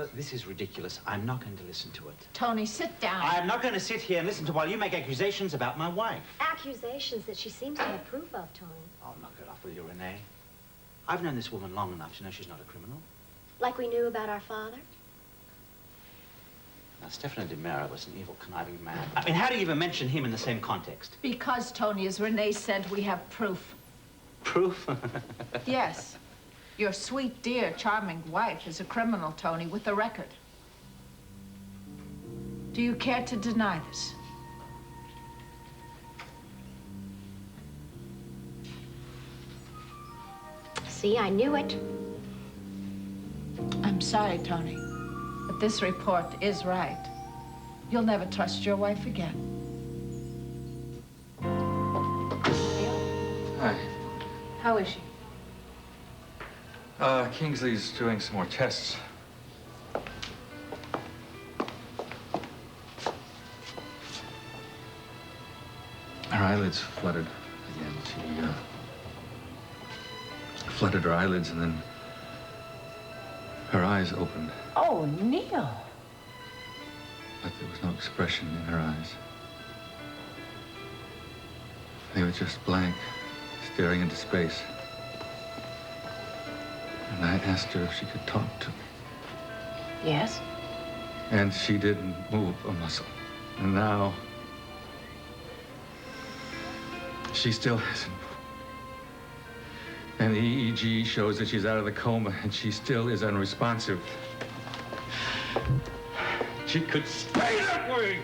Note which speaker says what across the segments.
Speaker 1: Marilla, this is ridiculous. I'm not going to listen to it.
Speaker 2: Tony, sit down.
Speaker 1: I'm not going to sit here and listen to while you make accusations about my wife.
Speaker 3: Accusations that she seems to approve of, Tony.
Speaker 1: Oh, knock it off with you, Renee. I've known this woman long enough to know she's not a criminal.
Speaker 3: Like we knew about our father?
Speaker 1: Now, Stefano Di Mera was an evil, conniving man. I mean, how do you even mention him in the same context?
Speaker 2: Because, Tony, as Renee said, we have proof.
Speaker 1: Proof?
Speaker 2: Yes. Your sweet, dear, charming wife is a criminal, Tony, with a record. Do you care to deny this?
Speaker 3: See, I knew it.
Speaker 2: I'm sorry, Tony, but this report is right. You'll never trust your wife again.
Speaker 4: Hi.
Speaker 2: How is she?
Speaker 4: Kingsley's doing some more tests. Her eyelids fluttered again. She, fluttered her eyelids and then her eyes opened.
Speaker 2: Oh, Neil.
Speaker 4: But there was no expression in her eyes. They were just blank, staring into space. And I asked her if she could talk to me.
Speaker 2: Yes?
Speaker 4: And she didn't move a muscle. And now, she still hasn't moved. And the EEG shows that she's out of the coma, and she still is unresponsive. She could stay that way!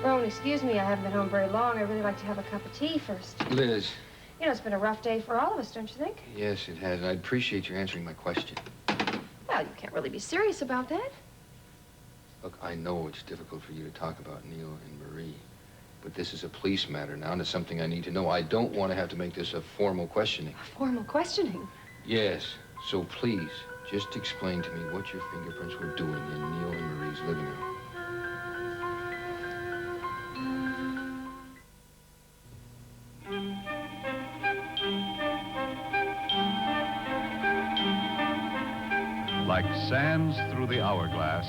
Speaker 5: Rowan, excuse me, I haven't been home very long. I'd really like to have a cup of tea first.
Speaker 6: Liz.
Speaker 5: You know, it's been a rough day for all of us, don't you think?
Speaker 6: Yes, it has. I'd appreciate you answering my question.
Speaker 5: Well, you can't really be serious about that.
Speaker 6: Look, I know it's difficult for you to talk about Neil and Marie, but this is a police matter now, and it's something I need to know. I don't want to have to make this a formal questioning.
Speaker 5: A formal questioning?
Speaker 6: Yes, so please, just explain to me what your fingerprints were doing in Neil and Marie's living room.
Speaker 7: Like sands through the hourglass,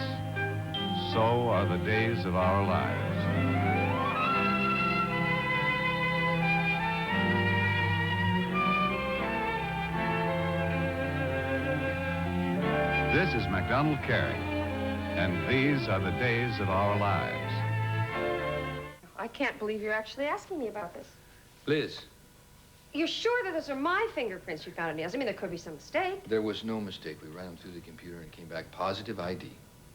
Speaker 7: so are the days of our lives. This is MacDonald Carey, and these are the days of our lives.
Speaker 5: I can't believe you're actually asking me about this.
Speaker 6: Liz.
Speaker 5: You're sure that those are my fingerprints you found in Neil's? I mean, there could be some mistake.
Speaker 6: There was no mistake. We ran them through the computer and came back positive ID.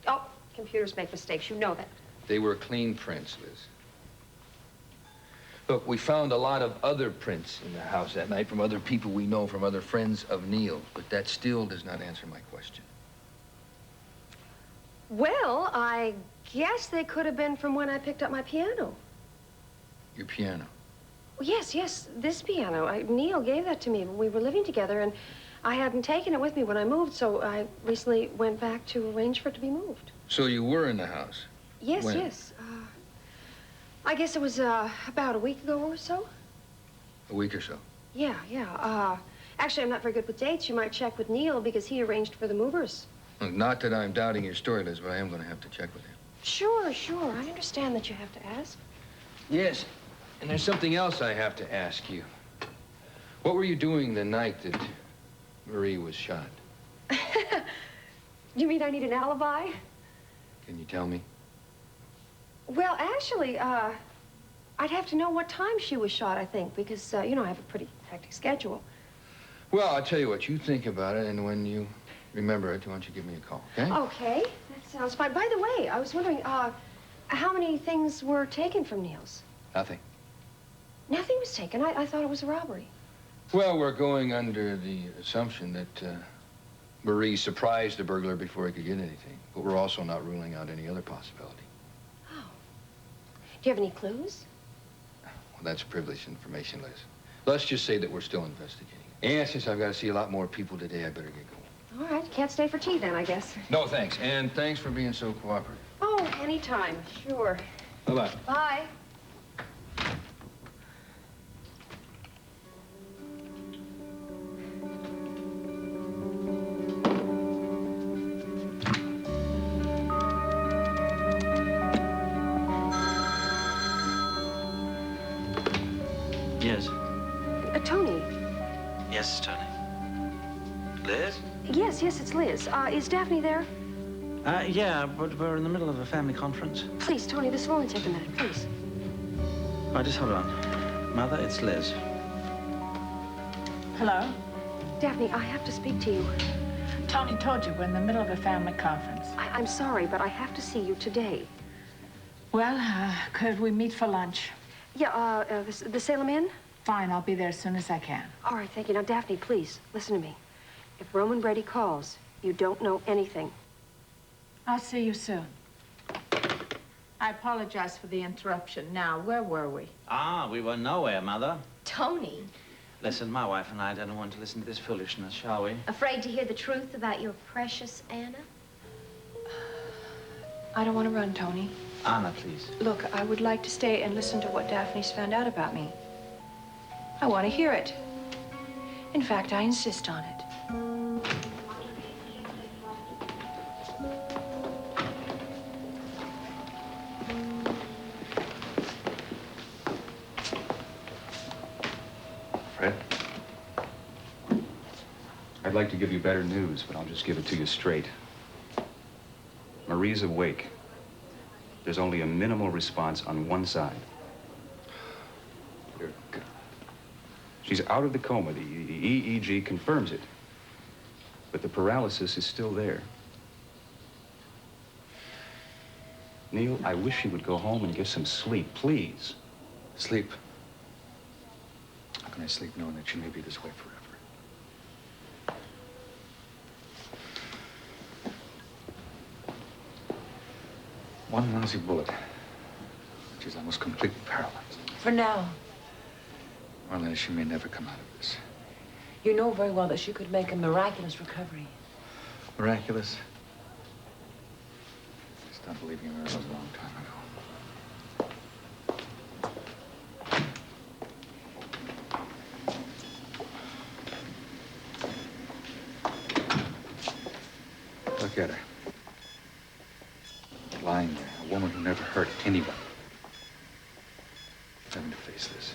Speaker 5: Oh, computers make mistakes. You know that.
Speaker 6: They were clean prints, Liz. Look, we found a lot of other prints in the house that night from other people we know, from other friends of Neil, but that still does not answer my question.
Speaker 5: Well, I guess they could have been from when I picked up my piano.
Speaker 6: Your piano?
Speaker 5: Well, yes, this piano. Neil gave that to me when we were living together, and I hadn't taken it with me when I moved, so I recently went back to arrange for it to be moved.
Speaker 6: So you were in the house?
Speaker 5: Yes,
Speaker 6: when?
Speaker 5: yes. I guess it was about a week ago or so.
Speaker 6: A week or so?
Speaker 5: Yeah. Actually, I'm not very good with dates. You might check with Neil because he arranged for the movers.
Speaker 6: Look, not that I'm doubting your story, Liz, but I am going to have to check with him.
Speaker 5: Sure. I understand that you have to ask.
Speaker 6: Yes, and there's something else I have to ask you. What were you doing the night that Marie was shot?
Speaker 5: You mean I need an alibi?
Speaker 6: Can you tell me?
Speaker 5: Well, actually, I'd have to know what time she was shot, I think, because, you know, I have a pretty hectic schedule.
Speaker 6: Well, I'll tell you what, you think about it, and when you remember it, why don't you give me a call, okay?
Speaker 5: Okay, that sounds fine. By the way, I was wondering, how many things were taken from Neil's?
Speaker 6: Nothing.
Speaker 5: Nothing was taken. I thought it was a robbery.
Speaker 6: Well, we're going under the assumption that Marie surprised the burglar before he could get anything, but we're also not ruling out any other possibility.
Speaker 5: Oh. Do you have any clues?
Speaker 6: Well, that's privileged information, Liz. Let's just say that we're still investigating. And since I've got to see a lot more people today, I better get going.
Speaker 5: All right, can't stay for tea then, I guess.
Speaker 6: No, thanks. And thanks for being so cooperative.
Speaker 5: Oh, anytime, sure.
Speaker 6: Bye-bye.
Speaker 5: Bye.
Speaker 1: Liz?
Speaker 5: Yes, it's Liz. Is Daphne there?
Speaker 1: Yeah, but we're in the middle of a family conference.
Speaker 5: Please, Tony, this will only take a minute, please.
Speaker 1: All right, just hold on. Mother, it's Liz.
Speaker 2: Hello?
Speaker 5: Daphne, I have to speak to you.
Speaker 2: Tony told you we're in the middle of a family conference.
Speaker 5: I'm sorry, but I have to see you today.
Speaker 2: Well, could we meet for lunch?
Speaker 5: Yeah, the Salem Inn?
Speaker 2: Fine, I'll be there as soon as I can.
Speaker 5: All right, thank you. Now, Daphne, please, listen to me. If Roman Brady calls, you don't know anything.
Speaker 2: I'll see you soon. I apologize for the interruption. Now, where were we?
Speaker 1: We were nowhere, Mother.
Speaker 3: Tony,
Speaker 1: Listen, my wife and I don't want to listen to this foolishness, shall we?
Speaker 3: afraid to hear the truth about your precious Anna?
Speaker 5: I don't want to run, Tony.
Speaker 1: Anna, please.
Speaker 5: Look, I would like to stay and listen to what Daphne's found out about me. I want to hear it. In fact, I insist on it.
Speaker 8: Fred? I'd like to give you better news, but I'll just give it to you straight. Marie's awake. There's only a minimal response on one side.
Speaker 6: Dear God.
Speaker 8: She's out of the coma. The EEG confirms it. But the paralysis is still there. Neil, I wish you would go home and get some sleep, please.
Speaker 4: Sleep. How can I sleep knowing that she may be this way forever? One lousy bullet. She's almost completely paralyzed.
Speaker 9: For now.
Speaker 4: Marlena, she may never come out of this.
Speaker 9: You know very well that she could make a miraculous recovery.
Speaker 4: Miraculous? I stopped believing in miracles a long time ago. Look at her. Lying there, a woman who never hurt anyone. Having to face this.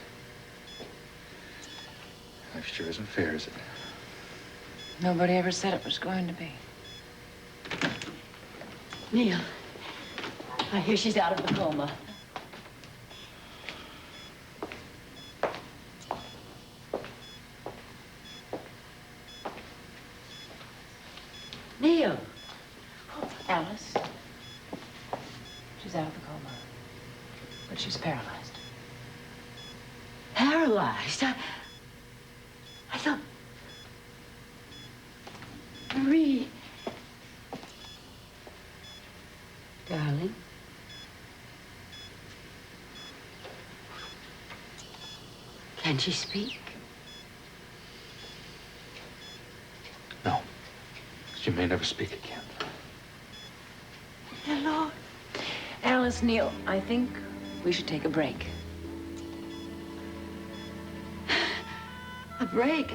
Speaker 4: Life sure isn't fair, is it?
Speaker 9: Nobody ever said it was going to be.
Speaker 10: Neil, I hear she's out of the coma. Neil. Oh, Alice.
Speaker 9: She's out of the coma. But she's paralyzed.
Speaker 10: Paralyzed? I thought... Marie. Darling. Can she speak?
Speaker 4: No. She may never speak again.
Speaker 10: Dear Lord.
Speaker 9: Alice, Neil, I think we should take a break.
Speaker 10: A break?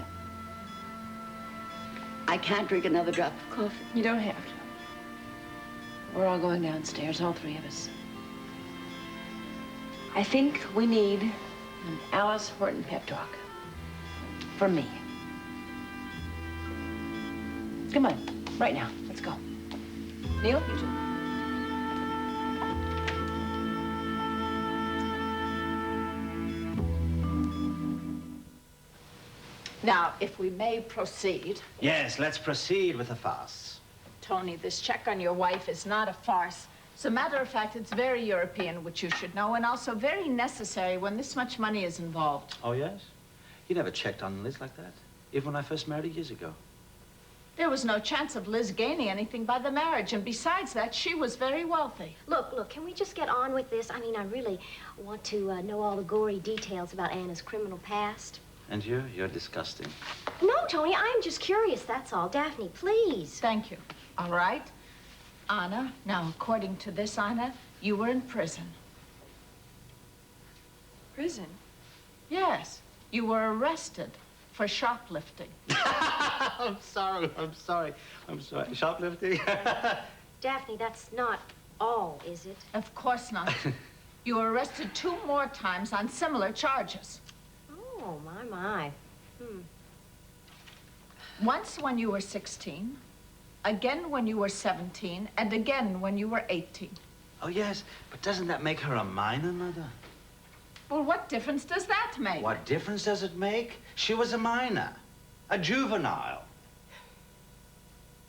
Speaker 10: I can't drink another drop of coffee.
Speaker 9: You don't have to. We're all going downstairs, all three of us. I think we need an Alice Horton pep talk. From me. Come on, right now. Let's go. Neil, you too.
Speaker 2: Now, if we may proceed.
Speaker 1: Yes, let's proceed with the farce.
Speaker 2: Tony, this check on your wife is not a farce. As a matter of fact, it's very European, which you should know, and also very necessary when this much money is involved.
Speaker 1: Oh, yes? You never checked on Liz like that, even when I first married her years ago.
Speaker 2: There was no chance of Liz gaining anything by the marriage, and besides that, she was very wealthy.
Speaker 3: Look, can we just get on with this? I mean, I really want to know all the gory details about Anna's criminal past.
Speaker 1: And you're disgusting.
Speaker 3: No, Tony, I'm just curious, that's all. Daphne, please.
Speaker 2: Thank you. All right. Anna, now, according to this, Anna, you were in prison.
Speaker 5: Prison?
Speaker 2: Yes. You were arrested for shoplifting.
Speaker 1: I'm sorry. Shoplifting?
Speaker 3: Daphne, that's not all, is it?
Speaker 2: Of course not. You were arrested 2 more times on similar charges.
Speaker 3: Oh, my.
Speaker 2: Once when you were 16, again when you were 17, and again when you were 18.
Speaker 1: Oh, yes, but doesn't that make her a minor, Mother?
Speaker 2: Well, what difference does that make?
Speaker 1: What difference does it make? She was a minor, a juvenile.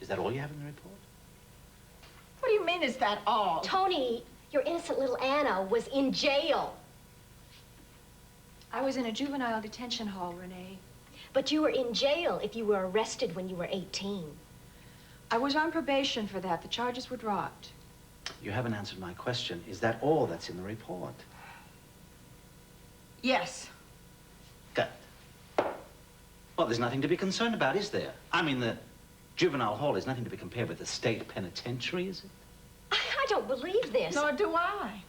Speaker 1: Is that all you have in the report?
Speaker 2: What do you mean, is that all?
Speaker 3: Tony, your innocent little Anna was in jail.
Speaker 5: I was in a juvenile detention hall, Renee.
Speaker 3: But you were in jail if you were arrested when you were 18.
Speaker 5: I was on probation for that. The charges were dropped.
Speaker 1: You haven't answered my question. Is that all that's in the report?
Speaker 2: Yes.
Speaker 1: Good. Well, there's nothing to be concerned about, is there? I mean, the juvenile hall is nothing to be compared with the state penitentiary, is it?
Speaker 3: I don't believe this.
Speaker 2: Nor do I.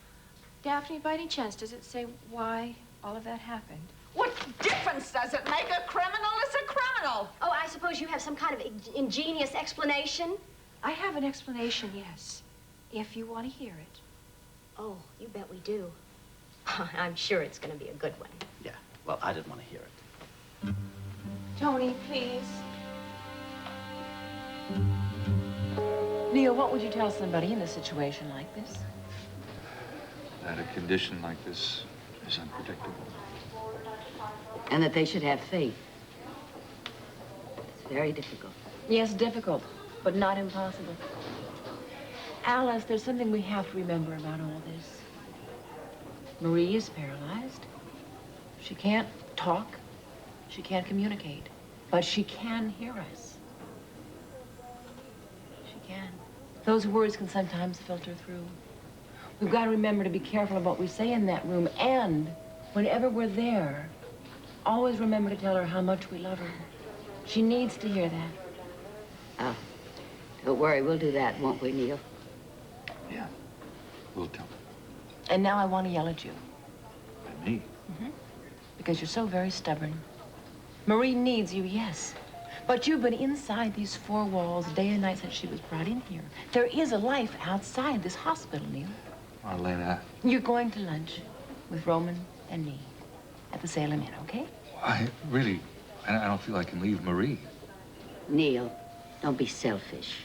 Speaker 5: Daphne, by any chance, does it say why all of that happened?
Speaker 2: What difference does it make? A criminal is a criminal.
Speaker 3: Oh, I suppose you have some kind of ingenious explanation?
Speaker 5: I have an explanation, yes, if you want to hear it.
Speaker 3: Oh, you bet we do. I'm sure it's going to be a good one.
Speaker 1: Yeah, well, I didn't want to hear it.
Speaker 5: Tony, please.
Speaker 9: Neil, what would you tell somebody in a situation like this?
Speaker 8: That a condition like this is unpredictable.
Speaker 9: And that they should have faith. It's very difficult. Yes, difficult, but not impossible. Alice, there's something we have to remember about all this. Marie is paralyzed. She can't talk. She can't communicate. But she can hear us. She can. Those words can sometimes filter through. We've got to remember to be careful of what we say in that room. And whenever we're there, always remember to tell her how much we love her. She needs to hear that.
Speaker 11: Oh, don't worry. We'll do that, won't we, Neil?
Speaker 8: Yeah, we'll tell them.
Speaker 9: And now I want to yell at you.
Speaker 8: At me?
Speaker 9: Because you're so very stubborn. Marie needs you, yes. But you've been inside these four walls day and night since she was brought in here. There is a life outside this hospital, Neil.
Speaker 8: Elena.
Speaker 9: You're going to lunch with Roman and me at the Salem Inn, okay?
Speaker 8: I don't feel I can leave Marie.
Speaker 11: Neil, don't be selfish.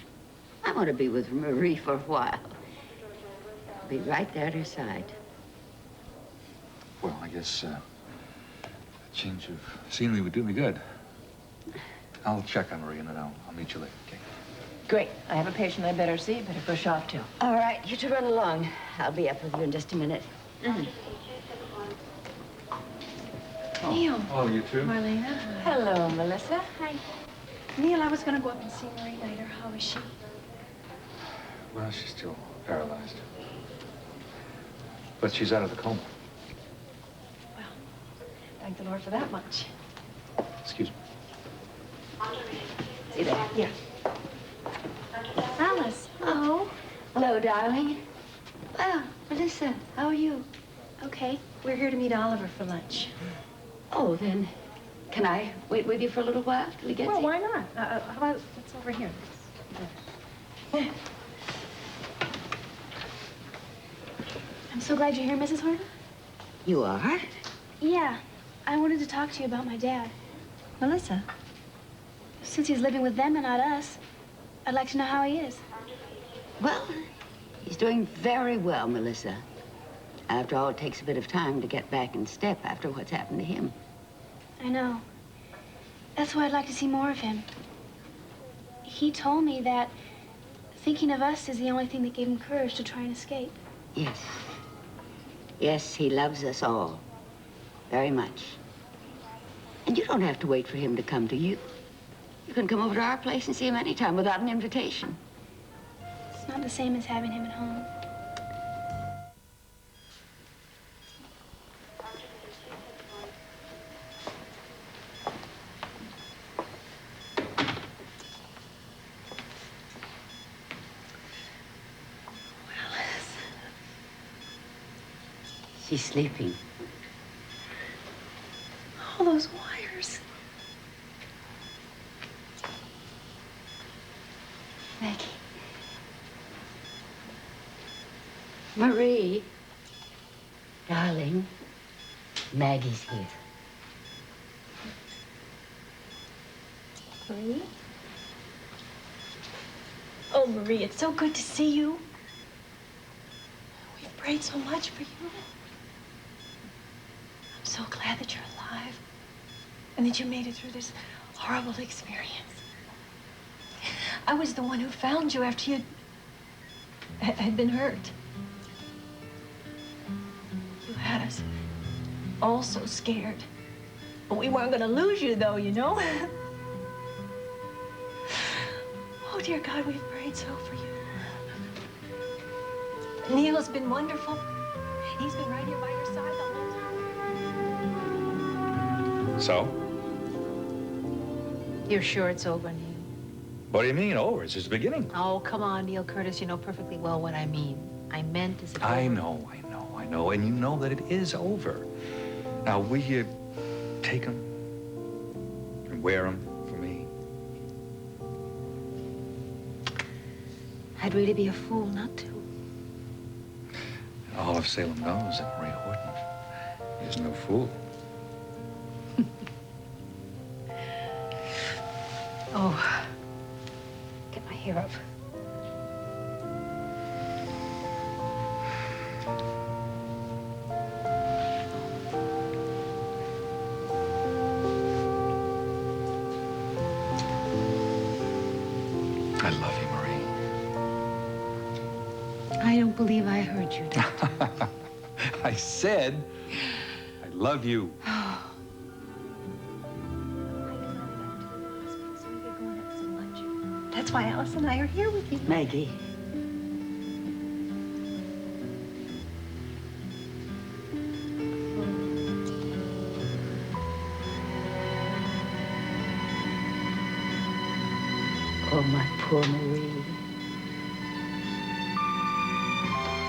Speaker 11: I want to be with Marie for a while. I'll be right there at her side.
Speaker 8: Well, I guess a change of scenery would do me good. I'll check on Marie and then I'll meet you later, okay?
Speaker 9: Great. I have a patient I better see. Better push off, too.
Speaker 11: All right, you two run along. I'll be up with you in just a minute.
Speaker 5: Neil.
Speaker 8: Oh, you too?
Speaker 5: Marlena.
Speaker 9: Hello, Melissa.
Speaker 5: Hi. Neil, I was going to go up and see Marie later. How is she?
Speaker 8: Well, she's still paralyzed. But she's out of the coma.
Speaker 5: Well, thank the Lord for that much.
Speaker 8: Excuse me.
Speaker 11: See there?
Speaker 5: Yeah. Alice.
Speaker 11: Oh, hello, darling. Well, Melissa, how are you?
Speaker 5: Okay. We're here to meet Oliver for lunch.
Speaker 11: Oh, then, can I wait with you for a little while till he gets
Speaker 5: Well,
Speaker 11: here?
Speaker 5: why not? How about it's over here?
Speaker 12: I'm so glad you're here, Mrs. Horton.
Speaker 11: You are?
Speaker 12: Yeah, I wanted to talk to you about my dad.
Speaker 5: Melissa.
Speaker 12: Since he's living with them and not us, I'd like to know how he is.
Speaker 11: Well, he's doing very well, Melissa. After all, it takes a bit of time to get back in step after what's happened to him.
Speaker 12: I know. That's why I'd like to see more of him. He told me that thinking of us is the only thing that gave him courage to try and escape.
Speaker 11: Yes. Yes, he loves us all. Very much. And you don't have to wait for him to come to you. You can come over to our place and see him anytime without an invitation.
Speaker 12: It's not the same as having him at home.
Speaker 11: She's sleeping.
Speaker 5: All those wires.
Speaker 11: Maggie. Marie. Darling, Maggie's here.
Speaker 12: Marie? Oh, Marie, it's so good to see you. We've prayed so much for you. I'm so glad that you're alive and that you made it through this horrible experience. I was the one who found you after you had been hurt. You had us all so scared. But we weren't gonna lose you, though, you know? Oh, dear God, we've prayed so for you. Neil's been wonderful. He's been right here by your side the whole time.
Speaker 8: So?
Speaker 10: You're sure it's over, Neil?
Speaker 8: What do you mean, over? It's just the beginning.
Speaker 10: Oh, come on, Neil Curtis. You know perfectly well what I mean. I meant is it over?
Speaker 8: I know. And you know that it is over. Now, will you take them and wear them for me?
Speaker 10: I'd really be a fool not to.
Speaker 8: All of Salem knows that Marie Horton is no fool.
Speaker 10: Oh, get my hair up.
Speaker 8: I love you, Marie.
Speaker 10: I don't believe I heard you, Doctor.
Speaker 8: I said, I love you.
Speaker 12: That's why Alice and I are here with you.
Speaker 11: Maggie. Oh, my poor Marie.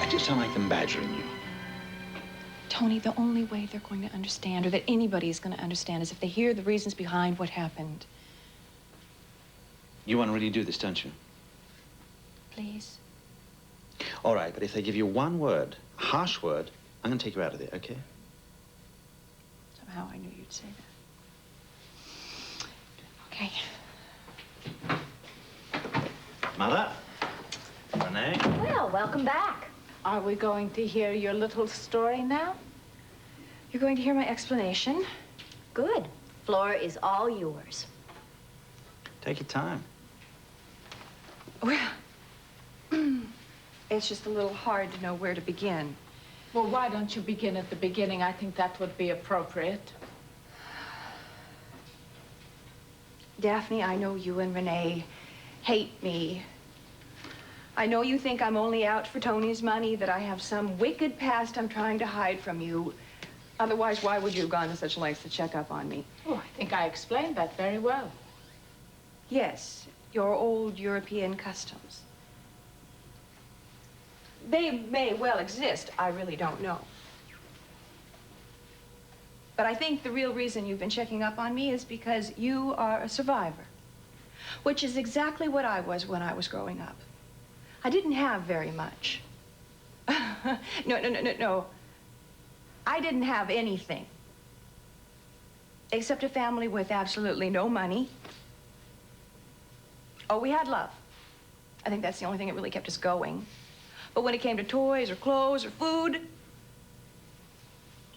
Speaker 1: I just don't like them badgering you.
Speaker 13: Tony, the only way they're going to understand, or that anybody is going to understand, is if they hear the reasons behind what happened.
Speaker 1: You want to really do this, don't you?
Speaker 13: Please.
Speaker 1: All right, but if they give you one word, a harsh word, I'm going to take you out of there, okay?
Speaker 13: Somehow I knew you'd say that. Okay.
Speaker 1: Mother? Renee?
Speaker 3: Well, welcome back.
Speaker 2: Are we going to hear your little story now?
Speaker 13: You're going to hear my explanation.
Speaker 3: Good. Floor is all yours.
Speaker 1: Take your time.
Speaker 13: Well, it's just a little hard to know where to begin.
Speaker 2: Well, why don't you begin at the beginning? I think that would be appropriate.
Speaker 13: Daphne, I know you and Renee hate me. I know you think I'm only out for Tony's money, that I have some wicked past I'm trying to hide from you. Otherwise, why would you have gone to such lengths to check up on me?
Speaker 2: Oh, I think I explained that very well.
Speaker 13: Yes, your old European customs. They may well exist. I really don't know. But I think the real reason you've been checking up on me is because you are a survivor, which is exactly what I was when I was growing up. I didn't have very much. No. I didn't have anything except a family with absolutely no money. Oh, we had love. I think that's the only thing that really kept us going. But when it came to toys or clothes or food,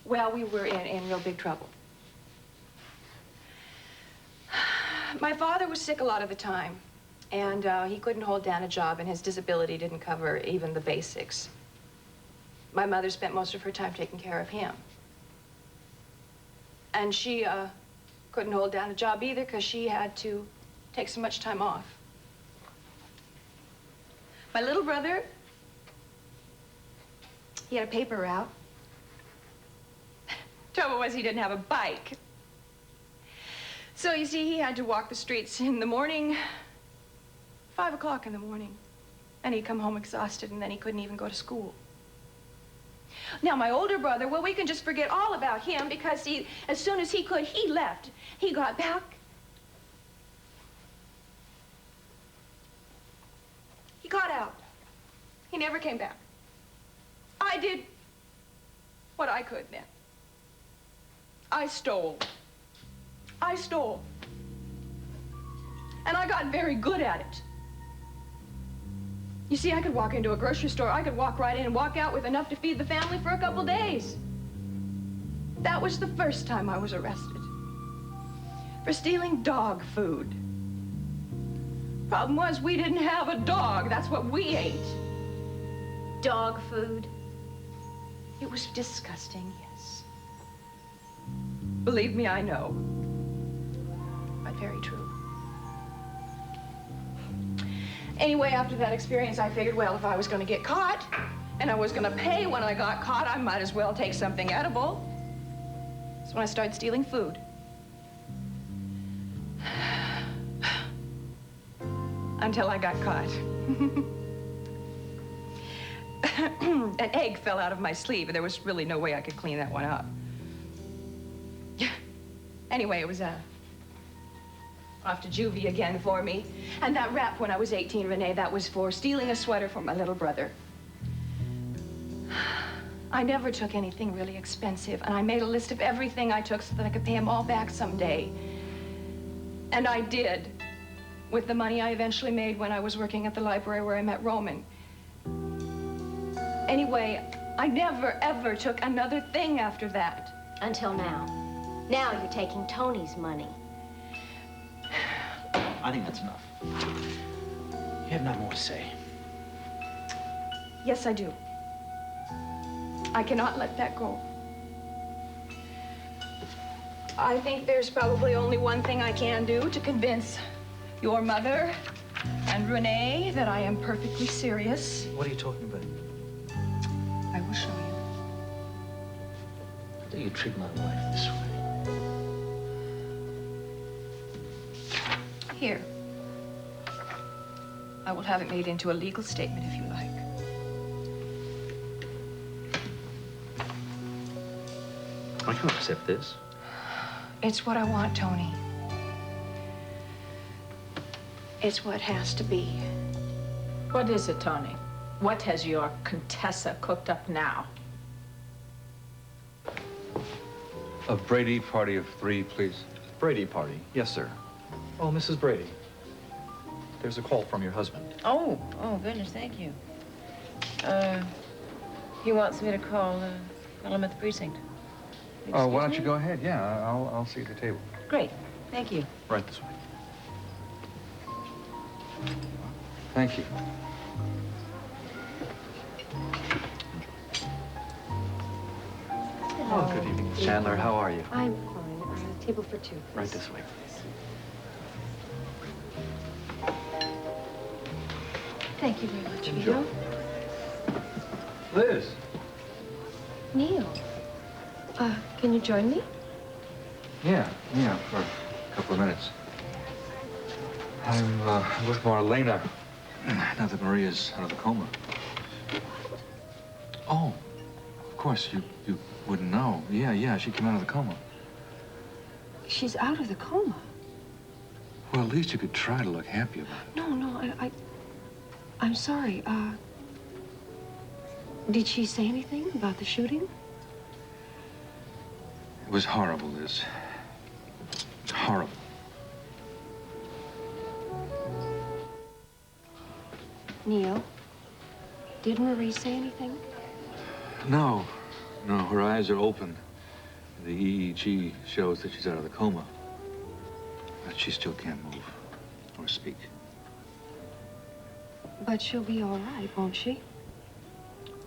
Speaker 13: well, we were in real big trouble. My father was sick a lot of the time, and he couldn't hold down a job, and his disability didn't cover even the basics. My mother spent most of her time taking care of him. And she couldn't hold down a job either because she had to take so much time off. My little brother, he had a paper route. Trouble was he didn't have a bike. So you see, he had to walk the streets in the morning, 5 o'clock in the morning. And he'd come home exhausted, and then he couldn't even go to school. Now, my older brother, well, we can just forget all about him because as soon as he could, he left. He got back. He got out. He never came back. I did what I could then. I stole. And I got very good at it. You see, I could walk into a grocery store, I could walk right in and walk out with enough to feed the family for a couple days. That was the first time I was arrested. For stealing dog food. Problem was, we didn't have a dog. That's what we ate. Dog food. It was disgusting, yes. Believe me, I know. But very true. Anyway, after that experience, I figured, well, if I was going to get caught, and I was going to pay when I got caught, I might as well take something edible. That's when I started stealing food. Until I got caught. An egg fell out of my sleeve, and there was really no way I could clean that one up. Anyway, it was off to juvie again for me. And that rap when I was 18, Renee, that was for stealing a sweater for my little brother. I never took anything really expensive, and I made a list of everything I took so that I could pay them all back someday. And I did, with the money I eventually made when I was working at the library where I met Roman. Anyway, I never, ever took another thing after that.
Speaker 3: Until now. Now you're taking Tony's money.
Speaker 1: I think that's enough. You have nothing more to say.
Speaker 13: Yes, I do. I cannot let that go. I think there's probably only one thing I can do to convince your mother and Renee that I am perfectly serious.
Speaker 1: What are you talking about?
Speaker 13: I will show you.
Speaker 1: How do you treat my wife this way?
Speaker 13: Here. I will have it made into a legal statement if you like.
Speaker 1: I can't accept this.
Speaker 13: It's what I want, Tony. It's what has to be.
Speaker 2: What is it, Tony? What has your Contessa cooked up now?
Speaker 4: A Brady party of 3, please.
Speaker 14: Brady party? Yes, sir. Oh, Mrs. Brady. There's a call from your husband.
Speaker 9: Oh, goodness, thank you. He wants me to call him at the precinct.
Speaker 4: Oh, why don't you go ahead? Yeah, I'll see at the table.
Speaker 9: Great, thank you.
Speaker 14: Right this way.
Speaker 4: Thank you.
Speaker 14: Oh, good evening, Miss Chandler. How are you?
Speaker 5: I'm fine. Table for 2, please.
Speaker 14: Right this way.
Speaker 5: Thank you very much,
Speaker 14: Enjoy.
Speaker 5: Vito.
Speaker 4: Liz.
Speaker 5: Neil. Can you join me?
Speaker 4: Yeah, for a couple of minutes. I'm with Marlena. Now that Maria's out of the coma. Oh, of course, you wouldn't know. Yeah, she came out of the coma.
Speaker 5: She's out of the coma.
Speaker 4: Well, at least you could try to look happy about it.
Speaker 5: No, I'm sorry. Did she say anything about the shooting?
Speaker 4: It was horrible, Liz. Horrible.
Speaker 5: Neil, did Marie say anything?
Speaker 4: No, her eyes are open. The EEG shows that she's out of the coma. But she still can't move or speak.
Speaker 5: But she'll be all right, won't she?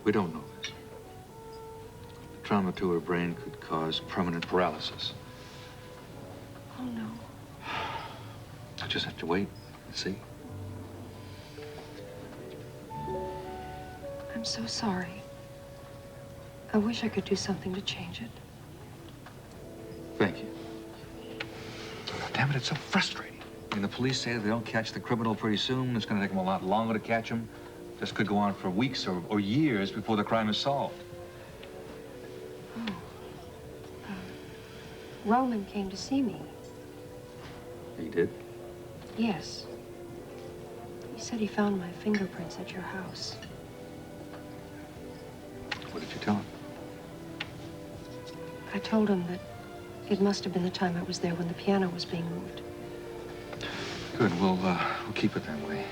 Speaker 4: We don't know this. The trauma to her brain could cause permanent paralysis.
Speaker 5: Oh, no.
Speaker 4: I just have to wait and see.
Speaker 5: I'm so sorry. I wish I could do something to change it.
Speaker 4: Thank you. Damn it, it's so frustrating. I mean, the police say if they don't catch the criminal pretty soon, it's going to take them a lot longer to catch him. This could go on for weeks or years before the crime is solved.
Speaker 5: Oh. Roman came to see me.
Speaker 4: He did?
Speaker 5: Yes. He said he found my fingerprints at your house.
Speaker 4: What did you tell him?
Speaker 5: I told him that it must have been the time I was there when the piano was being moved.
Speaker 4: Good. We'll keep it that way.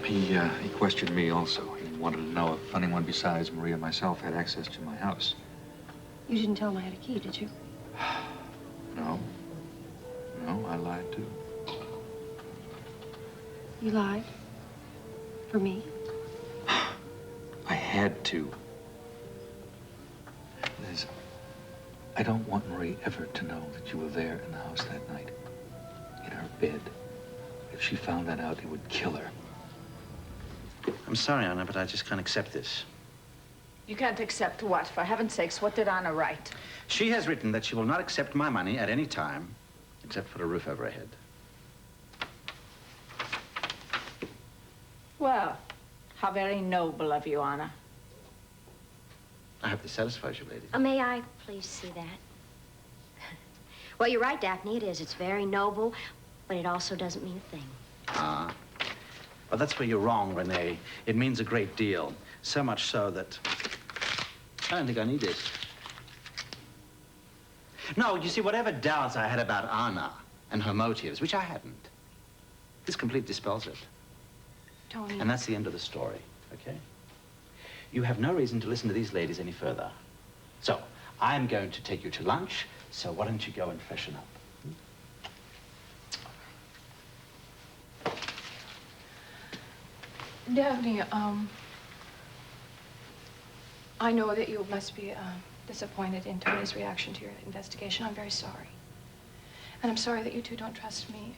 Speaker 4: He questioned me also. He wanted to know if anyone besides Maria and myself had access to my house.
Speaker 5: You didn't tell him I had a key, did you?
Speaker 4: No. No, I lied too.
Speaker 5: You lied? For me?
Speaker 4: I had to. Liz, I don't want Marie ever to know that you were there in the house that night. In her bed. If she found that out, it would kill her.
Speaker 1: I'm sorry, Anna, but I just can't accept this.
Speaker 2: You can't accept what? For heaven's sakes, what did Anna write?
Speaker 1: She has written that she will not accept my money at any time, except for a roof over her head.
Speaker 2: Well, how very noble of you, Anna.
Speaker 1: I hope this satisfies you, ladies.
Speaker 3: May I please see that? Well, you're right, Daphne, it is. It's very noble, but it also doesn't mean a thing.
Speaker 1: Ah. Well, that's where you're wrong, Renee. It means a great deal. So much so that I don't think I need this. No, you see, whatever doubts I had about Anna and her motives, which I hadn't, this completely dispels it.
Speaker 13: Tony.
Speaker 1: And that's the end of the story, okay? You have no reason to listen to these ladies any further. So, I'm going to take you to lunch, so why don't you go and freshen up?
Speaker 13: Daphne, I know that you must be disappointed in Tony's reaction to your investigation. I'm very sorry. And I'm sorry that you two don't trust me.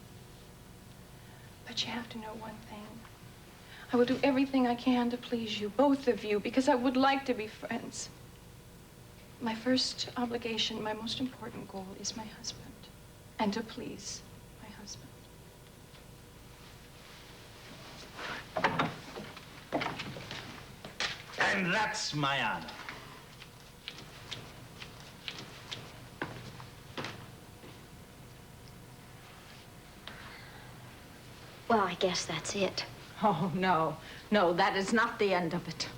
Speaker 13: But you have to know one thing. I will do everything I can to please you, both of you, because I would like to be friends. My first obligation, my most important goal is my husband, and to please my husband.
Speaker 1: And that's my Anna.
Speaker 3: Well, I guess that's it.
Speaker 2: Oh, no. No, that is not the end of it.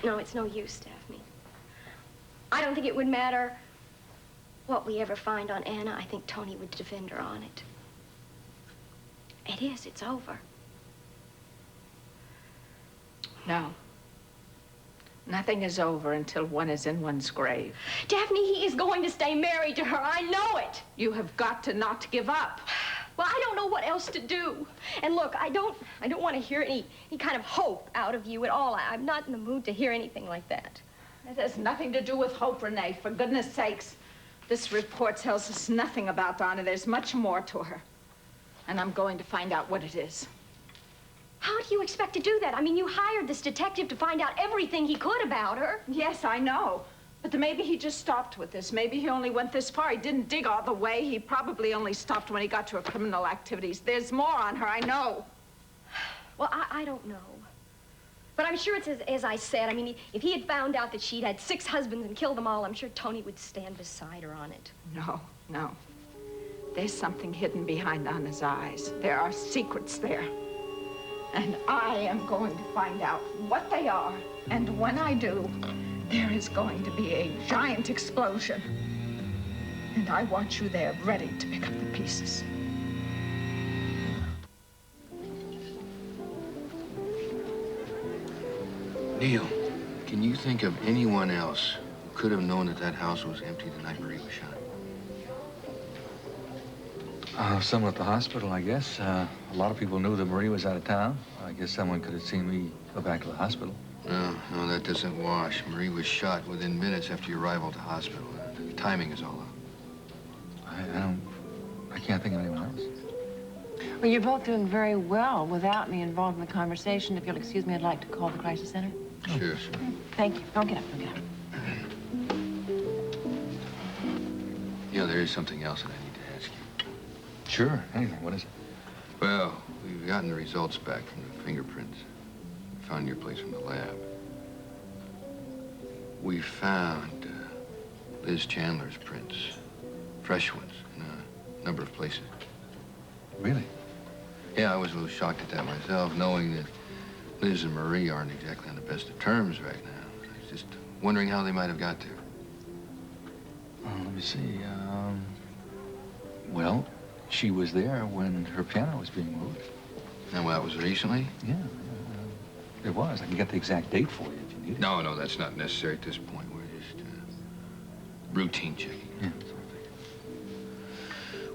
Speaker 3: No, it's no use, Daphne. I don't think it would matter what we ever find on Anna. I think Tony would defend her on it. It is. It's over.
Speaker 2: No. Nothing is over until one is in one's grave.
Speaker 3: Daphne, he is going to stay married to her. I know it.
Speaker 2: You have got to not give up.
Speaker 3: Well, I don't know what else to do. And look, I don't want to hear any kind of hope out of you at all. I'm not in the mood to hear anything like that.
Speaker 2: It has nothing to do with hope, Renee. For goodness sakes. This report tells us nothing about Anna. There's much more to her. And I'm going to find out what it is.
Speaker 3: How do you expect to do that? I mean, you hired this detective to find out everything he could about her.
Speaker 2: Yes, I know. But maybe he just stopped with this. Maybe he only went this far. He didn't dig all the way. He probably only stopped when he got to her criminal activities. There's more on her, I know.
Speaker 3: Well, I don't know. But I'm sure it's as I said. I mean, if he had found out that she'd had 6 husbands and killed them all, I'm sure Tony would stand beside her on it.
Speaker 2: No, no. There's something hidden behind Anna's eyes. There are secrets there. And I am going to find out what they are. And when I do, there is going to be a giant explosion. And I want you there, ready to pick up the pieces.
Speaker 6: Neil, can you think of anyone else who could have known that that house was empty the night Marie was shot?
Speaker 4: Someone at the hospital, I guess. A lot of people knew that Marie was out of town. I guess someone could have seen me go back to the hospital.
Speaker 6: No, that doesn't wash. Marie was shot within minutes after your arrival at the hospital. The timing is all off.
Speaker 4: I can't think of anyone else.
Speaker 9: Well, you're both doing very well without me involved in the conversation. If you'll excuse me, I'd like to call the crisis center.
Speaker 6: Sure.
Speaker 9: Thank you. Don't get up, don't get up.
Speaker 6: Yeah, there is something else that I need to ask you.
Speaker 4: Sure, anything. What is it?
Speaker 6: Well, we've gotten the results back from the fingerprints. We found your place from the lab. We found Liz Chandler's prints, fresh ones, in a number of places.
Speaker 4: Really?
Speaker 6: Yeah, I was a little shocked at that myself, knowing that Liz and Marie aren't exactly on the best of terms right now. I was just wondering how they might have got there.
Speaker 4: Let me see. Well, she was there when her piano was being moved.
Speaker 6: And that was recently?
Speaker 4: Yeah, it was. I can get the exact date for you if you need it.
Speaker 6: No, that's not necessary at this point. We're just routine checking.
Speaker 4: Yeah.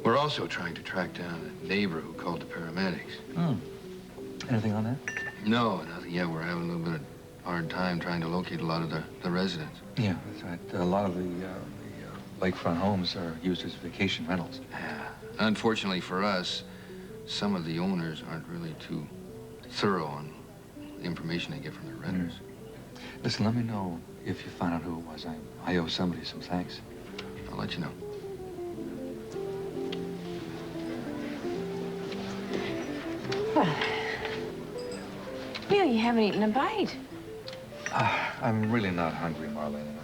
Speaker 6: We're also trying to track down a neighbor who called the paramedics.
Speaker 4: Hmm. Anything on that?
Speaker 6: No, nothing yet. We're having a little bit of hard time trying to locate a lot of the residents.
Speaker 4: Yeah, that's right. A lot of the lakefront homes are used as vacation rentals.
Speaker 6: Yeah. Unfortunately for us, some of the owners aren't really too thorough on the information they get from their renters.
Speaker 4: Listen, let me know if you find out who it was. I owe somebody some thanks.
Speaker 6: I'll let you know.
Speaker 9: Well, Neil, you haven't eaten a bite.
Speaker 4: I'm really not hungry, Marlene.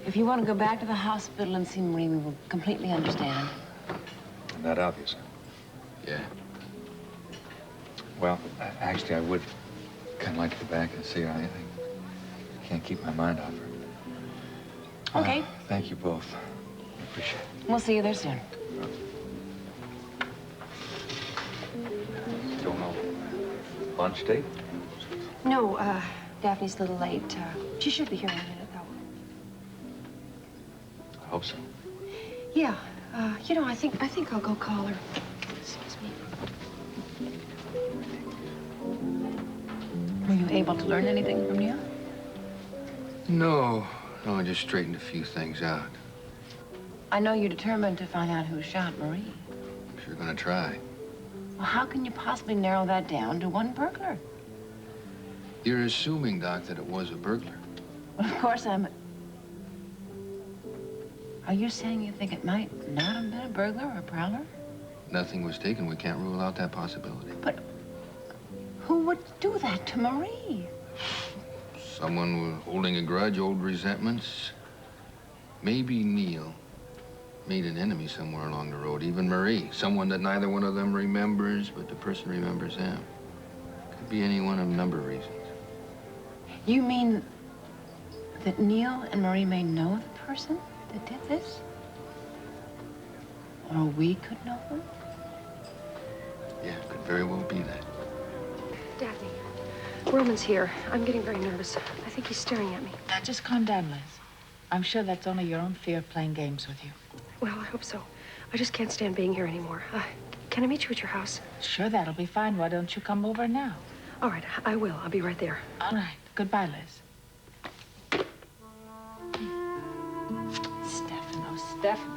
Speaker 9: If you want to go back to the hospital and see Marie, we will completely understand.
Speaker 4: I'm that obvious.
Speaker 6: Yeah.
Speaker 4: Well, actually, I would kind of like to go back and see her. I can't keep my mind off her.
Speaker 9: Okay.
Speaker 4: Thank you both. I appreciate it.
Speaker 9: We'll see you there soon.
Speaker 4: Don't know. Lunch date?
Speaker 5: No, Daphne's a little late. She should be here in a minute, though.
Speaker 4: I hope so.
Speaker 5: Yeah, you know, I think I'll go call her. Excuse me.
Speaker 9: Were you able to learn anything from Neil?
Speaker 6: No, I just straightened a few things out.
Speaker 9: I know you're determined to find out who shot Marie.
Speaker 6: I'm sure gonna try.
Speaker 9: Well, how can you possibly narrow that down to one burglar?
Speaker 6: You're assuming, Doc, that it was a burglar.
Speaker 9: Well, of course I'm... Are you saying you think it might not have been a burglar or a prowler?
Speaker 6: Nothing was taken. We can't rule out that possibility.
Speaker 9: But who would do that to Marie?
Speaker 6: Someone holding a grudge, old resentments. Maybe Neil made an enemy somewhere along the road, even Marie. Someone that neither one of them remembers, but the person remembers them. Could be any one of a number of reasons.
Speaker 9: You mean that Neil and Marie may know the person that did this? Or we could know them?
Speaker 6: Yeah, could very well be that.
Speaker 5: Daphne, Roman's here. I'm getting very nervous. I think he's staring at me.
Speaker 10: Now, just calm down, Liz. I'm sure that's only your own fear of playing games with you.
Speaker 5: Well, I hope so. I just can't stand being here anymore. Can I meet you at your house?
Speaker 10: Sure, that'll be fine. Why don't you come over now?
Speaker 5: All right, I will. I'll be right there.
Speaker 10: All right. Goodbye, Liz. Stefano,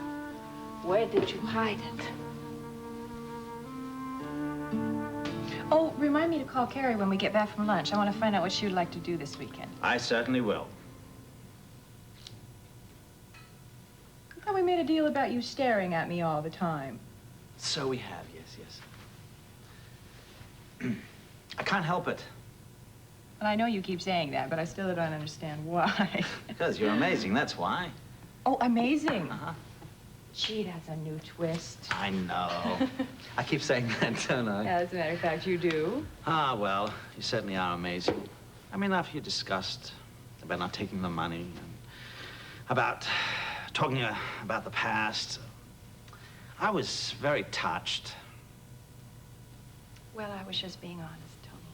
Speaker 10: where did you hide it?
Speaker 13: Oh, remind me to call Carrie when we get back from lunch. I want to find out what she would like to do this weekend.
Speaker 1: I certainly will.
Speaker 13: I thought we made a deal about you staring at me all the time.
Speaker 1: So we have, yes, yes. I can't help it.
Speaker 13: Well, I know you keep saying that, but I still don't understand why.
Speaker 1: Because you're amazing, that's why.
Speaker 13: Oh, amazing.
Speaker 1: Uh-huh.
Speaker 13: Gee, that's a new twist.
Speaker 1: I know. I keep saying that, don't I?
Speaker 13: Yeah, as a matter of fact, you do.
Speaker 1: Ah, well, you certainly are amazing. I mean, after you discussed about not taking the money, and about talking about the past, I was very touched.
Speaker 13: Well, I was just being honest, Tony.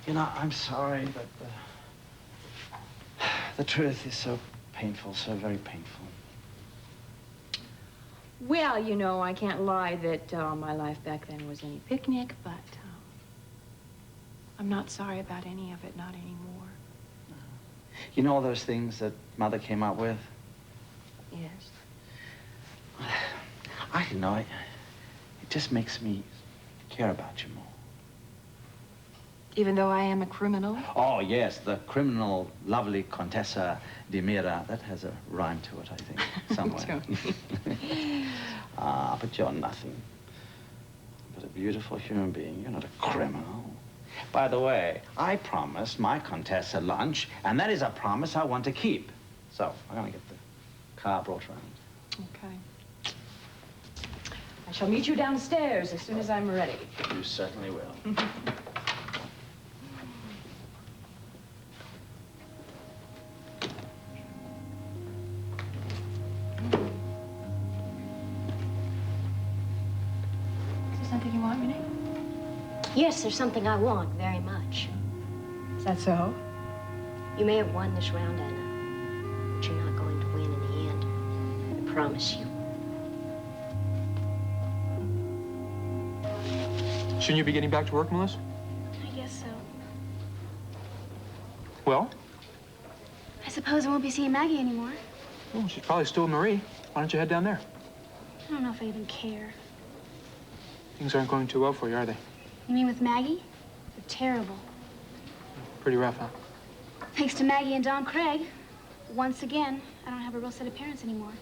Speaker 1: You know, I'm sorry, but the truth is so painful, so very painful.
Speaker 13: Well, you know, I can't lie that my life back then was any picnic, but I'm not sorry about any of it, not anymore.
Speaker 1: You know all those things that Mother came up with?
Speaker 13: Yes.
Speaker 1: I don't know, it just makes me care about you more.
Speaker 13: Even though I am a criminal?
Speaker 1: Oh, yes, the criminal, lovely Contessa di Mira. That has a rhyme to it, I think, somewhere. But you're nothing but a beautiful human being. You're not a criminal. By the way, I promised my Contessa lunch, and that is a promise I want to keep. So, I'm gonna get the car brought around.
Speaker 13: Okay. I shall meet you downstairs as soon as I'm ready.
Speaker 1: You certainly will.
Speaker 13: Something you want, Renee?
Speaker 3: Yes, there's something I want very much.
Speaker 13: Is that so?
Speaker 3: You may have won this round, Anna, but you're not going to win in the end. I promise you.
Speaker 15: Shouldn't you be getting back to work, Melissa?
Speaker 12: I guess so.
Speaker 15: Well?
Speaker 12: I suppose I won't be seeing Maggie anymore.
Speaker 15: Well, she's probably still with Marie. Why don't you head down there?
Speaker 12: I don't know if I even care.
Speaker 15: Things aren't going too well for you, are they?
Speaker 12: You mean with Maggie? They're terrible.
Speaker 15: Pretty rough, huh?
Speaker 12: Thanks to Maggie and Don Craig, once again, I don't have a real set of parents anymore.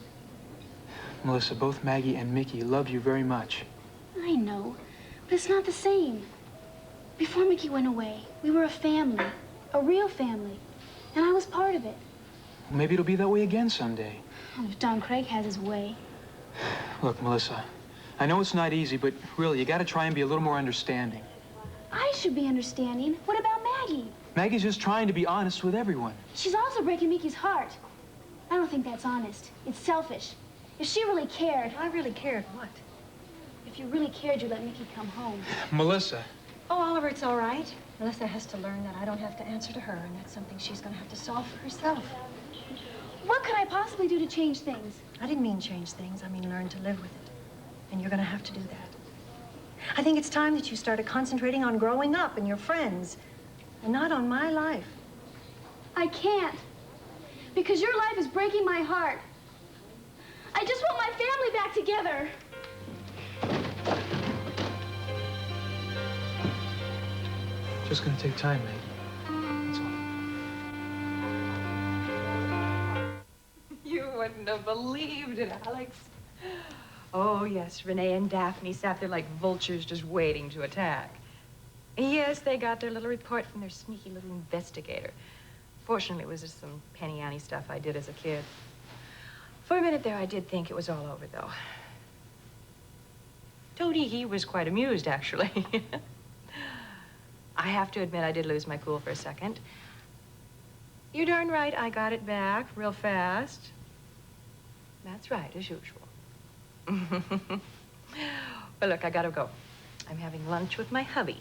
Speaker 15: Melissa, both Maggie and Mickey love you very much.
Speaker 12: I know, but it's not the same. Before Mickey went away, we were a family, a real family, and I was part of it.
Speaker 15: Maybe it'll be that way again someday.
Speaker 12: If Don Craig has his way.
Speaker 15: Look, Melissa, I know it's not easy, but really, you gotta try and be a little more understanding.
Speaker 12: I should be understanding. What about Maggie?
Speaker 15: Maggie's just trying to be honest with everyone.
Speaker 12: She's also breaking Mickey's heart. I don't think that's honest. It's selfish. If she really cared...
Speaker 5: I really cared what?
Speaker 12: If you really cared, you'd let Mickey come home.
Speaker 15: Melissa.
Speaker 5: Oh, Oliver, it's all right. Melissa has to learn that I don't have to answer to her, and that's something she's going to have to solve for herself.
Speaker 12: What could I possibly do to change things?
Speaker 5: I didn't mean change things. I mean learn to live with it. And you're going to have to do that. I think it's time that you started concentrating on growing up and your friends, and not on my life.
Speaker 12: I can't. Because your life is breaking my heart. I just want my family back together.
Speaker 15: Just gonna take time, Maggie. That's all.
Speaker 13: You wouldn't have believed it, Alex. Oh, yes, Renee and Daphne sat there like vultures just waiting to attack. Yes, they got their little report from their sneaky little investigator. Fortunately, it was just some penny ante stuff I did as a kid. For a minute there, I did think it was all over, though. Tony, he was quite amused, actually. I have to admit, I did lose my cool for a second. You're darn right, I got it back real fast. That's right, as usual. Well, look, I gotta go. I'm having lunch with my hubby.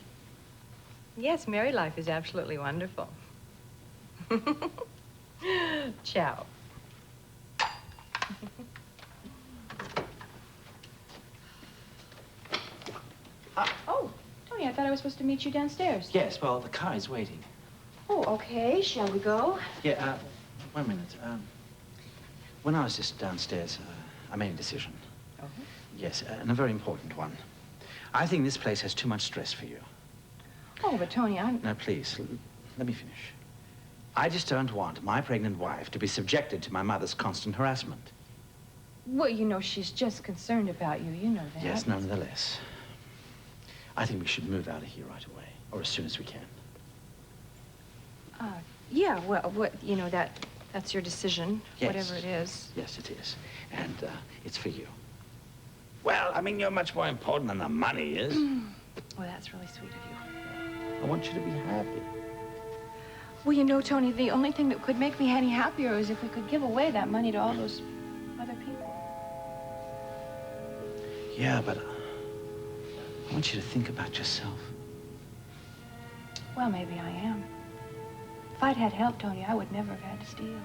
Speaker 13: Yes, married life is absolutely wonderful. Ciao. Oh, Tony, I thought I was supposed to meet you downstairs.
Speaker 1: Yes, well, the car is waiting.
Speaker 5: Oh, okay. Shall we go?
Speaker 1: Yeah, 1 minute. When I was just downstairs, I made a decision.
Speaker 13: Oh?
Speaker 1: Yes, and a very important one. I think this place has too much stress for you.
Speaker 13: Oh, but Tony, I'm...
Speaker 1: No, please, let me finish. I just don't want my pregnant wife to be subjected to my mother's constant harassment.
Speaker 13: Well, you know, she's just concerned about you. You know that.
Speaker 1: Yes, nonetheless. I think we should move out of here right away, or as soon as we can.
Speaker 13: Yeah, well, you know, that's your decision,
Speaker 1: Yes.
Speaker 13: whatever it is.
Speaker 1: Yes, it is. And it's for you. Well, I mean, you're much more important than the money is.
Speaker 13: Well, that's really sweet of you.
Speaker 1: I want you to be happy.
Speaker 13: Well, you know, Tony, the only thing that could make me any happier is if we could give away that money to all those other people.
Speaker 1: Yeah, but I want you to think about yourself.
Speaker 13: Well, maybe I am. If I'd had help, Tony, I would never have had to steal.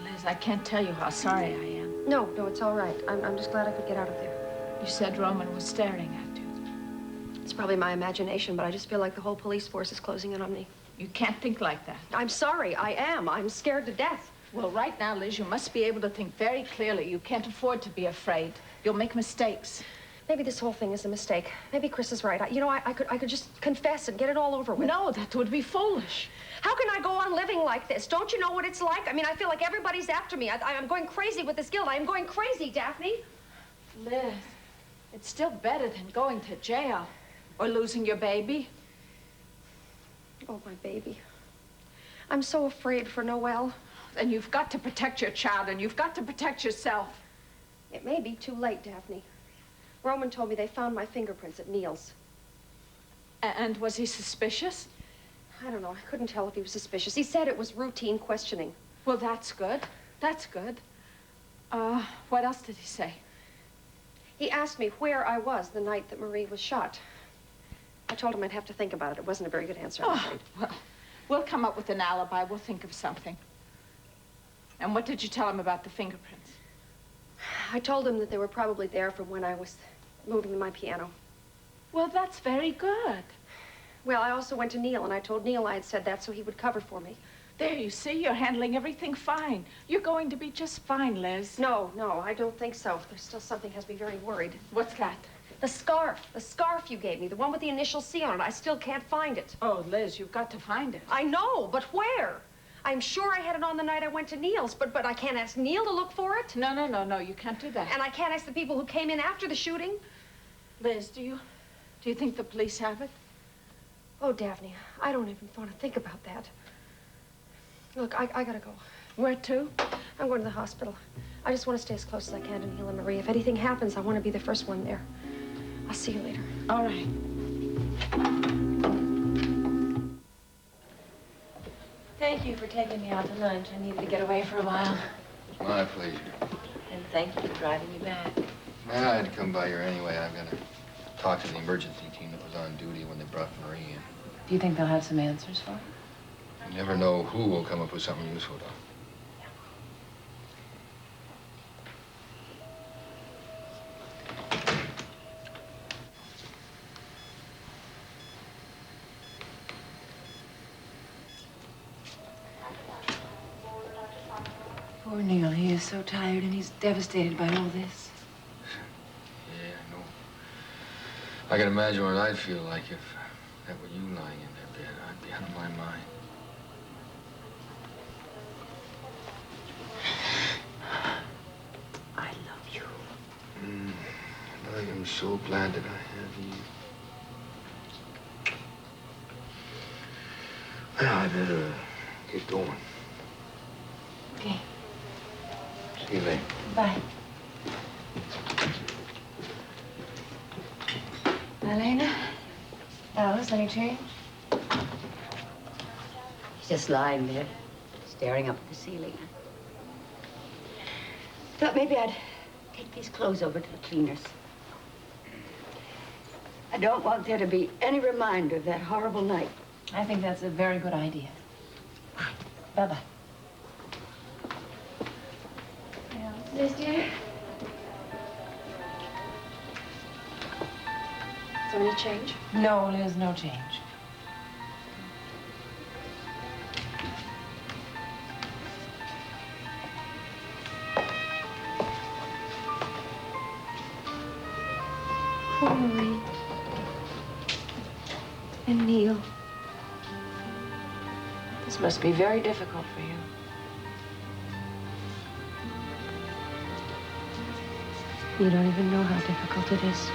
Speaker 2: Liz, I can't tell you how sorry I am.
Speaker 5: No, it's all right. I'm just glad I could get out of there.
Speaker 2: You said Roman was staring at you.
Speaker 5: It's probably my imagination, but I just feel like the whole police force is closing in on me.
Speaker 2: You can't think like that.
Speaker 5: I'm sorry, I am. I'm scared to death.
Speaker 2: Well, right now, Liz, you must be able to think very clearly. You can't afford to be afraid. You'll make mistakes.
Speaker 5: Maybe this whole thing is a mistake. Maybe Chris is right. I could just confess and get it all over with.
Speaker 2: No, that would be foolish.
Speaker 5: How can I go on living like this? Don't you know what it's like? I mean, I feel like everybody's after me. I'm going crazy with this guilt. I am going crazy, Daphne.
Speaker 2: Liz, it's still better than going to jail or losing your baby.
Speaker 5: Oh, my baby. I'm so afraid for Noelle.
Speaker 2: And you've got to protect your child, and you've got to protect yourself.
Speaker 5: It may be too late, Daphne. Roman told me they found my fingerprints at Neil's.
Speaker 2: And was he suspicious?
Speaker 5: I don't know. I couldn't tell if he was suspicious. He said it was routine questioning.
Speaker 2: Well, that's good. That's good. What else did he say?
Speaker 5: He asked me where I was the night that Marie was shot. I told him I'd have to think about it. It wasn't a very good answer, I'm afraid.
Speaker 2: Well, we'll come up with an alibi. We'll think of something. And what did you tell him about the fingerprints?
Speaker 5: I told him that they were probably there from when I was moving my piano.
Speaker 2: Well, that's very good.
Speaker 5: Well, I also went to Neil, and I told Neil I had said that so he would cover for me.
Speaker 2: There, you see, you're handling everything fine. You're going to be just fine, Liz.
Speaker 5: No, I don't think so. There's still something has me very worried.
Speaker 2: What's that?
Speaker 5: The scarf you gave me, the one with the initial C on it. I still can't find it.
Speaker 2: Oh, Liz, you've got to find it.
Speaker 5: I know, but where? I'm sure I had it on the night I went to Neil's, but I can't ask Neil to look for it.
Speaker 2: No, you can't do that.
Speaker 5: And I can't ask the people who came in after the shooting.
Speaker 2: Liz, do you think the police have it?
Speaker 5: Oh, Daphne, I don't even want to think about that. Look, I gotta go.
Speaker 2: Where to?
Speaker 5: I'm going to the hospital. I just want to stay as close as I can to Neil and Marie. If anything happens, I want to be the first one there. I'll see you later.
Speaker 2: All right.
Speaker 9: Thank you for taking me out to lunch. I needed to get away for a while.
Speaker 6: It's my pleasure.
Speaker 9: And thank you for driving me back.
Speaker 6: Well, I had to come by here anyway. I've got to talk to the emergency team that was on duty when they brought Marie in.
Speaker 9: Do you think they'll have some answers for me?
Speaker 6: You never know who will come up with something useful, though.
Speaker 9: Poor Neil, he is so tired and he's devastated by all this.
Speaker 6: Yeah, I know. I can imagine what I'd feel like if that were you lying in that bed. I'd be out of my mind.
Speaker 11: I love you.
Speaker 6: I am so glad that I have you. Well, I better get going.
Speaker 9: Okay.
Speaker 6: See you later.
Speaker 9: Bye. Elena? Alice, any change?
Speaker 11: He's just lying there, staring up at the ceiling. Thought maybe I'd take these clothes over to the cleaners. I don't want there to be any reminder of that horrible night.
Speaker 9: I think that's a very good idea. Bye-bye.
Speaker 5: Liz, dear? Is there any change?
Speaker 9: No, Liz, no change.
Speaker 5: Poor Marie. And Neil.
Speaker 9: This must be very difficult for you.
Speaker 5: You don't even know how difficult it is.